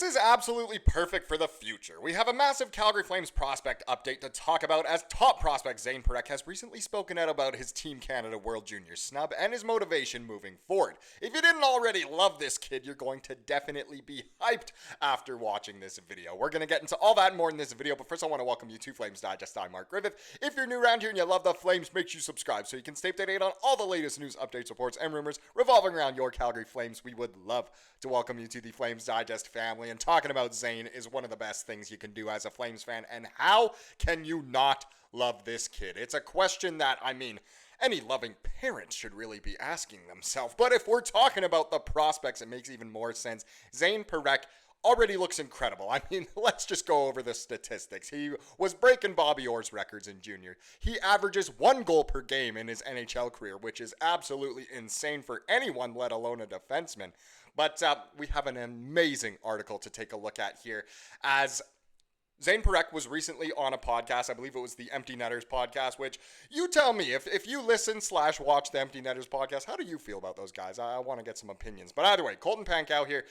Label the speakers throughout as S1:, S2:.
S1: This is absolutely perfect for the future. We have a massive Calgary Flames prospect update to talk about, as top prospect Zayne Parekh has recently spoken out about his Team Canada World Junior snub and his motivation moving forward. If you didn't already love this kid, you're going to definitely be hyped after watching this video. We're going to get into all that and more in this video, but first I want to welcome you to Flames Digest. I'm Mark Griffith. If you're new around here and you love the Flames, make sure you subscribe so you can stay up to date on all the latest news, updates, reports, and rumors revolving around your Calgary Flames. We would love to welcome you to the Flames Digest family. And talking about Zayne is one of the best things you can do as a Flames fan. And how can you not love this kid? It's a question that, any loving parent should really be asking themselves. But if we're talking about the prospects, it makes even more sense. Zayne Parekh already looks incredible. Let's just go over the statistics. He was breaking Bobby Orr's records in junior. He averages 1 goal per game in his NHL career, which is absolutely insane for anyone, let alone a defenseman. But we have an amazing article to take a look at here, as Zayne Parekh was recently on a podcast. I believe it was the Empty Netters podcast, which you tell me, if you listen/watch the Empty Netters podcast, how do you feel about those guys? I want to get some opinions. But either way, Colton Pankow here,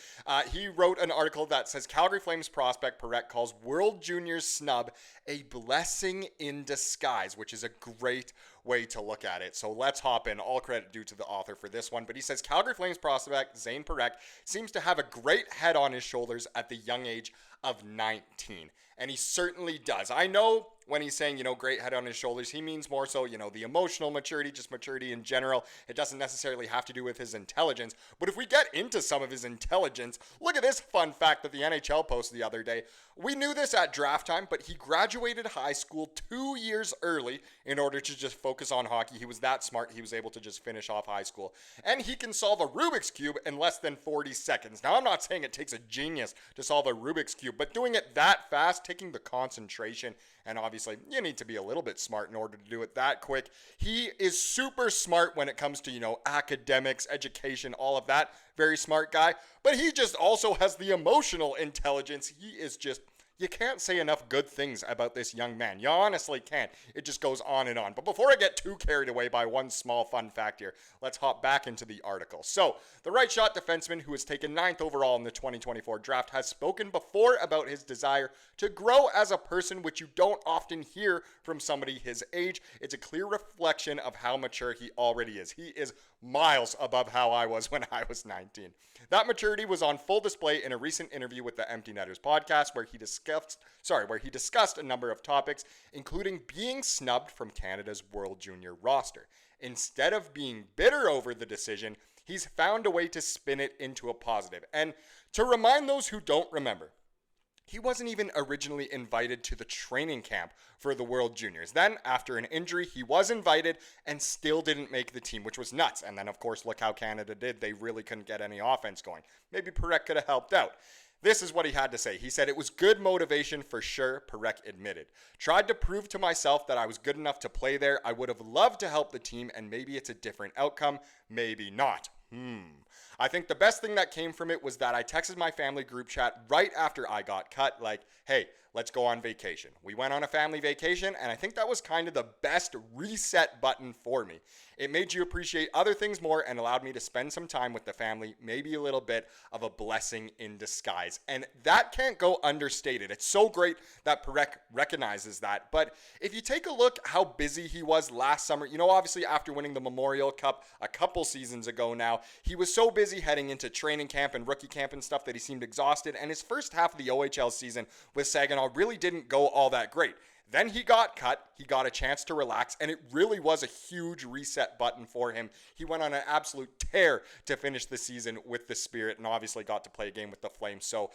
S1: he wrote an article that says Calgary Flames prospect Parekh calls World Juniors snub a blessing in disguise, which is a great way to look at it. So let's hop in. All credit due to the author for this one. But he says Calgary Flames prospect Zayne Parekh seems to have a great head on his shoulders at the young age of 19. And he certainly does. I know when he's saying, great head on his shoulders, he means more so, the emotional maturity, just maturity in general. It doesn't necessarily have to do with his intelligence. But if we get into some of his intelligence, look at this fun fact that the NHL posted the other day. We knew this at draft time, but he graduated high school 2 years early in order to just focus on hockey. He was that smart. He was able to just finish off high school. And he can solve a Rubik's Cube in less than 40 seconds. Now, I'm not saying it takes a genius to solve a Rubik's Cube, but doing it that fast, taking the concentration, and obviously you need to be a little bit smart in order to do it that quick. He is super smart when it comes to, academics, education, all of that. Very smart guy. But he just also has the emotional intelligence. He is just... You can't say enough good things about this young man. You honestly can't. It just goes on and on. But before I get too carried away by one small fun fact here, let's hop back into the article. So, the right shot defenseman who was taken 9th overall in the 2024 draft has spoken before about his desire to grow as a person, which you don't often hear from somebody his age. It's a clear reflection of how mature he already is. He is miles above how I was when I was 19. That maturity was on full display in a recent interview with the Empty Netters podcast, where he discussed a number of topics, including being snubbed from Canada's World Junior roster. Instead of being bitter over the decision, he's found a way to spin it into a positive. And to remind those who don't remember, he wasn't even originally invited to the training camp for the World Juniors. Then, after an injury, he was invited and still didn't make the team, which was nuts. And then, of course, look how Canada did. They really couldn't get any offense going. Maybe Parekh could have helped out. This is what he had to say. He said, "It was good motivation for sure," Parekh admitted. "Tried to prove to myself that I was good enough to play there. I would have loved to help the team, and maybe it's a different outcome. Maybe not. I think the best thing that came from it was that I texted my family group chat right after I got cut, like, hey, let's go on vacation. We went on a family vacation, and I think that was kind of the best reset button for me. It made you appreciate other things more and allowed me to spend some time with the family, maybe a little bit of a blessing in disguise." And that can't go understated. It's so great that Parekh recognizes that. But if you take a look how busy he was last summer, obviously after winning the Memorial Cup a couple seasons ago now, he was so busy heading into training camp and rookie camp and stuff that he seemed exhausted. And his first half of the OHL season with Saginaw really didn't go all that great. Then he got cut, he got a chance to relax, and it really was a huge reset button for him. He went on an absolute tear to finish the season with the Spirit and obviously got to play a game with the Flames. So,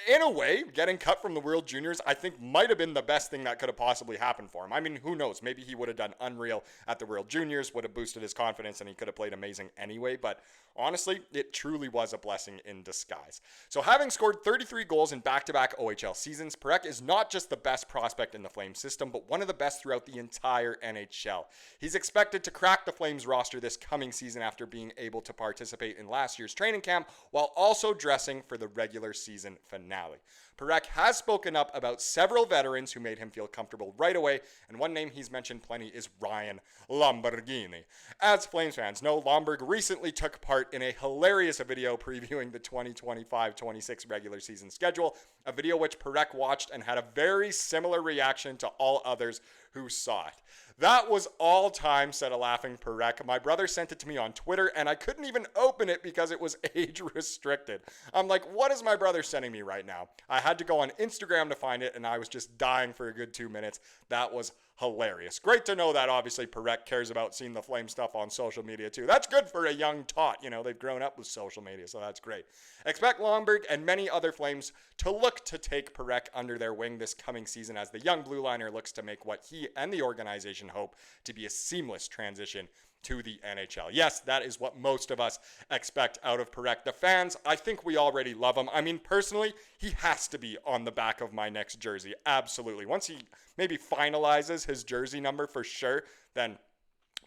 S1: in a way, getting cut from the World Juniors, I think, might have been the best thing that could have possibly happened for him. Who knows? Maybe he would have done unreal at the World Juniors, would have boosted his confidence, and he could have played amazing anyway. But honestly, it truly was a blessing in disguise. So, having scored 33 goals in back-to-back OHL seasons, Parekh is not just the best prospect in the Flames Flames system, but one of the best throughout the entire NHL. He's expected to crack the Flames roster this coming season after being able to participate in last year's training camp while also dressing for the regular season finale. Parekh has spoken up about several veterans who made him feel comfortable right away, and one name he's mentioned plenty is Ryan Lamborghini. As Flames fans know, Lomberg recently took part in a hilarious video previewing the 2025-26 regular season schedule, a video which Parekh watched and had a very similar reaction to all others who saw it. That was all time, said a laughing Parekh. My brother sent it to me on Twitter, and I couldn't even open it because it was age restricted. I'm like, what is my brother sending me right now? I had to go on Instagram to find it, and I was just dying for a good 2 minutes. That was hilarious. Great to know that obviously Parekh cares about seeing the Flame stuff on social media too. That's good for a young tot. You know, they've grown up with social media, so that's great. Expect Lomberg and many other Flames to look to take Parekh under their wing this coming season as the young blue liner looks to make what he and the organization hope to be a seamless transition to the NHL. Yes, that is what most of us expect out of Parekh. The fans, I think we already love him. I mean, personally, he has to be on the back of my next jersey. Absolutely. Once he maybe finalizes his jersey number for sure, then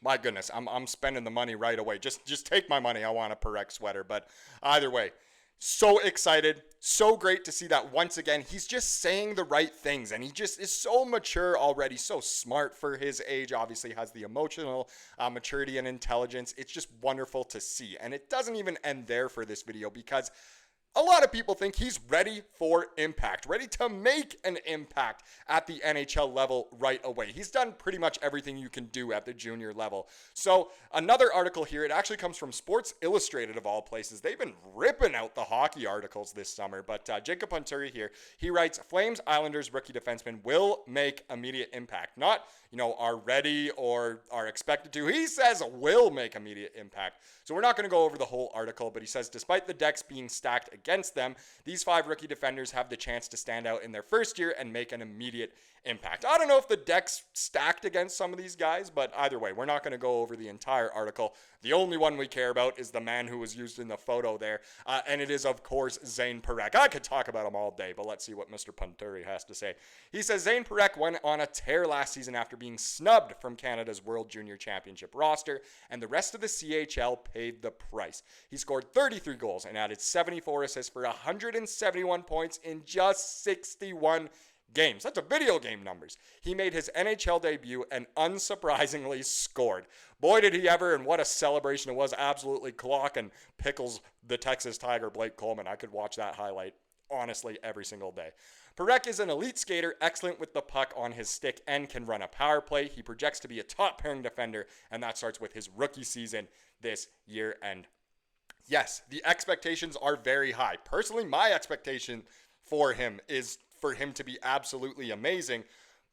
S1: my goodness, I'm spending the money right away. Just take my money. I want a Parekh sweater. But either way, so excited, so great to see that once again. He's just saying the right things, and he just is so mature already, so smart for his age. Obviously has the emotional maturity and intelligence. It's just wonderful to see. And it doesn't even end there for this video, because a lot of people think he's ready for impact, ready to make an impact at the NHL level right away. He's done pretty much everything you can do at the junior level. So another article here, it actually comes from Sports Illustrated of all places. They've been ripping out the hockey articles this summer, but Jacob Hunturi here, he writes, Flames Islanders rookie defenseman will make immediate impact. Not, are ready or are expected to. He says will make immediate impact. So we're not going to go over the whole article, but he says, despite the decks being stacked against them, these 5 rookie defenders have the chance to stand out in their first year and make an immediate impact. I don't know if the deck's stacked against some of these guys, but either way, we're not going to go over the entire article. The only one we care about is the man who was used in the photo there, and it is, of course, Zayne Parekh. I could talk about him all day, but let's see what Mr. Punturi has to say. He says, Zayne Parekh went on a tear last season after being snubbed from Canada's World Junior Championship roster, and the rest of the CHL paid the price. He scored 33 goals and added 74 assists for 171 points in just 61 games. That's a video game numbers. He made his NHL debut and unsurprisingly scored. Boy, did he ever, and what a celebration it was. Absolutely clock and pickles the Texas Tiger, Blake Coleman. I could watch that highlight, honestly, every single day. Parekh is an elite skater, excellent with the puck on his stick, and can run a power play. He projects to be a top pairing defender, and that starts with his rookie season this year. And yes, the expectations are very high. Personally, my expectation for him is for him to be absolutely amazing,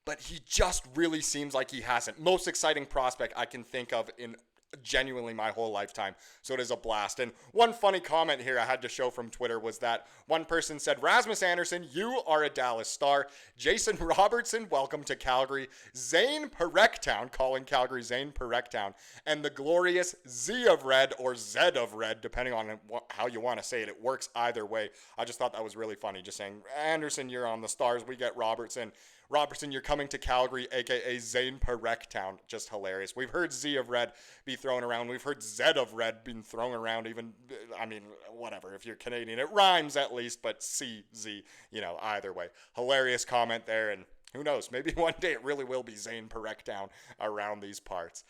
S1: but he just really seems like he hasn't. Most exciting prospect I can think of in genuinely my whole lifetime. So it is a blast. And one funny comment here I had to show from Twitter was that one person said, Rasmus Andersson, you are a Dallas Star. Jason Robertson, welcome to Calgary. Zayne Parekh Town, calling Calgary Zayne Parekh Town. And the glorious Z of Red, or Zed of Red, depending on how you want to say it. It works either way. I just thought that was really funny. Just saying, Anderson, you're on the Stars. We get Robertson. Robertson, you're coming to Calgary, a.k.a. Zayne Parekh Town. Just hilarious. We've heard Z of Red be thrown around. We've heard Zed of Red being thrown around even, whatever. If you're Canadian, it rhymes at least, but C, Z, either way. Hilarious comment there, and who knows, maybe one day it really will be Zayne Parekh Town around these parts.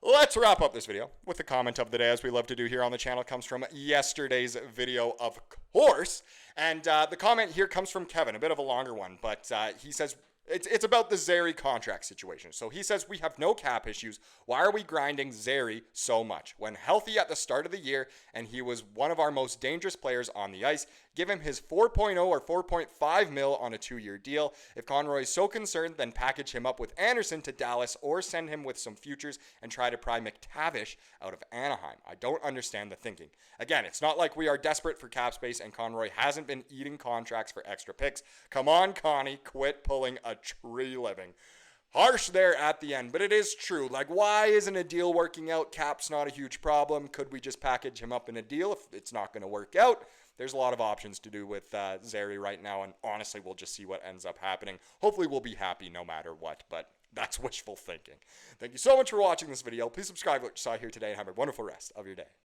S1: Let's wrap up this video with the comment of the day, as we love to do here on the channel. It comes from yesterday's video, of course. And the comment here comes from Kevin, a bit of a longer one, but he says, it's about the Zary contract situation. So he says, we have no cap issues. Why are we grinding Zary so much? When healthy at the start of the year, and he was one of our most dangerous players on the ice, give him his 4.0 or 4.5 mil on a 2-year deal. If Conroy is so concerned, then package him up with Andersson to Dallas or send him with some futures and try to pry McTavish out of Anaheim. I don't understand the thinking. Again, it's not like we are desperate for cap space and Conroy hasn't been eating contracts for extra picks. Come on, Connie, quit pulling a tree living. Harsh there at the end, but it is true. Like, why isn't a deal working out? Cap's not a huge problem. Could we just package him up in a deal if it's not going to work out? there's a lot of options to do with Zary right now, and honestly, we'll just see what ends up happening. Hopefully, we'll be happy no matter what, but that's wishful thinking. Thank you so much for watching this video. Please subscribe to what you saw here today, and have a wonderful rest of your day.